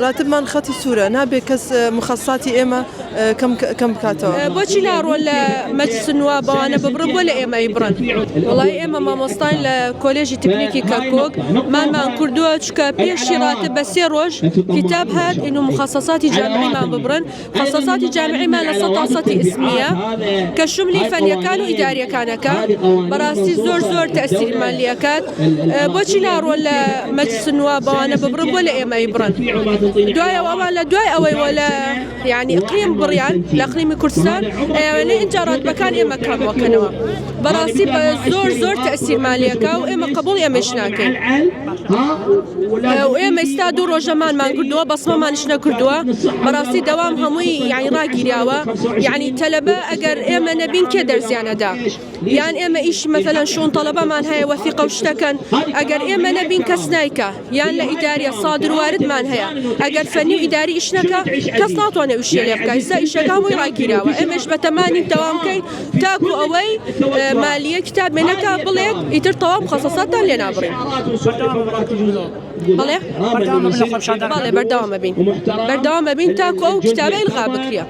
راتبمان خەتی سوورە نابێت کەس مخصصاتی ئێمە کەم بکاتەوە. بۆچی ناڕۆن لە مەجلس نوابەوانە ببڕن بۆ لە ئێمە بڕن؟ وڵای ئێمە مامۆستان لە کۆلێژی تکنیکی کەرکۆک مامان کردووە چکە پێشی راتب بە 3 ڕۆژ کتاب هات ئینو مخصصاتی جامعیمان ببڕن. مخصصاتی جامعیمان لە 100% ئسمیە کە شملی فەنیەکان و ئیداریەکانەکە بەڕاستی زۆر تەسیرمان لێکات. بۆچی ناڕۆن لە مەجلس نوابەوانە ببڕن بۆ لە ئێمە بڕن؟ دوایەوە ئەوان لە دوای ئەوەی وەلە یعنی ئەقلیم بڕیان لە ئەقلیمی کوردستان ئەوانە ئینجا ڕاتبەکان ئێمە کامەکەنەوە. بەڕاستی بە زۆر تەسیرمان لێکا و ئێمە قبوڵ ئێمەش ناکەین. ئێمە ئێستا 2 ڕۆژەمانمان کردووە بەسمەمانش نەکردووە. بەڕاستی دەوام هەمووی یعنی ڕاگیراوە. یعنی تەلەبە ئەگەر ئێمە نەبین کێ دەرزیانەدا؟ یان ئێمە ئیش مەثەلەن شۆن تەڵەبەمان هەیە وەثیقە و شتەکەن ئەگەر ئێمە نەبین کەس نایکە یان لە ئیداریە سادر واردمان هەیە ئەگەر فەنی و ئیداری ئیش نەکە کەس ناتوانێت وشێ لێ بکات. ئێستا ئیشەکە هەمووی ڕاگیراوە. ئێمەش بەتەمانی دەوام بکەین تاکو ئەوەی مالیە کتاب مێنەکە بڵێت ئیتر تەواو مخصصاتان لێ نابڕین. بەڵێ بەردەوامە بین تاکو ئەو کتابەی ئیلغا بکرێ.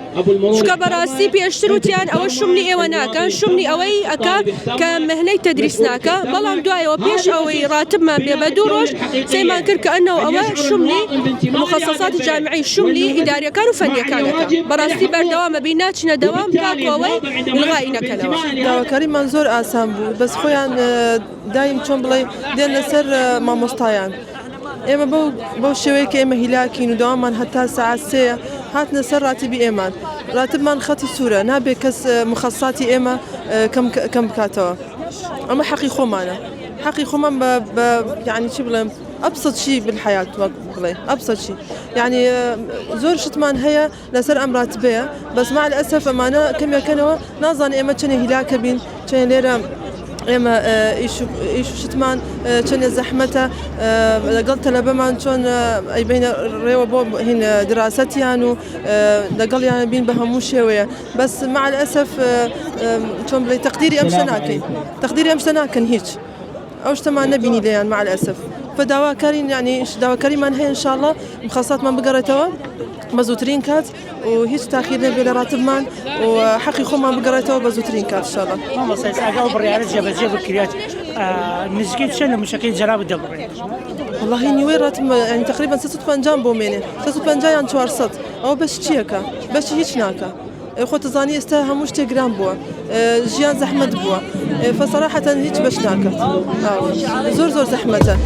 چکە بەڕاستی پێشتر وتیان ئەوە شومنی ئێوە ناکەن شومنی ئەوەی ئەکا کە مەهنەی تەدریس ناکە. بەڵام دوایەوە پێش ئەوەی راتبمان بێ بە 2 ڕۆژ سەیمان کرد کە ئەنەوە ئەوە شومنی مخصصاتی جامعی شومنی ئیداریەکان و فەنیەکانەکە. بەڕاستی بەردەوامە بین ناچینە دەوام تاکو ئەوەی ئیلغایی نەکەنەوە. داواکاریمان زۆر ئاسان بوو بەس خۆیان دایم چۆن بڵێ دێن لەسەر مامۆستایان. ئێمە بەو شێوەیە کە ئێمە هیلاکین و داوامان هەتا ساعات 3 هاتنە سەر راتبی ئێمان. راتبمان خەتی سوورە نابێت کەس مخصصاتی ئێمە کەم بکاتەوە. ئەمە حەقی خۆمانە. حەقی خۆمان بە یعنی چی بڵێم أبسط شيء بالحياة والله أبسط شيء يعني زور شتمان هي لسر أم راتبية بس مع الأسف أمانة كم يكنوا نظن إما كان هلاك بين كان ليرة إما إيش شتمان كان زحمته قلت لبمان كان أي بين ريو بوب هنا دراستي يعني دقل يعني بين بهموش شوية بس مع الأسف كان بلي تقديري أمشي ناكن هيك أوش تما نبيني ليان مع الأسف. فدواكارين يعني دواكاري من هي إن شاء الله مخصصات من بقرتها بزوترين كات وهيش تأخير نبي لراتب مان وحقي خو من بقرتها بزوترين كات إن شاء الله. ماما سأقول بريالة جاب الكريات المسكين شنو مشاكل جراب الدبر. والله إني وين راتب يعني تقريبا 650 بومينة 650 يعني 400 أو بس تشيكا بس هيش ناكا. خود زاني استها مش تجرام بوا جيان زحمة بوا فصراحة هيك باش ناكا زور زحمته.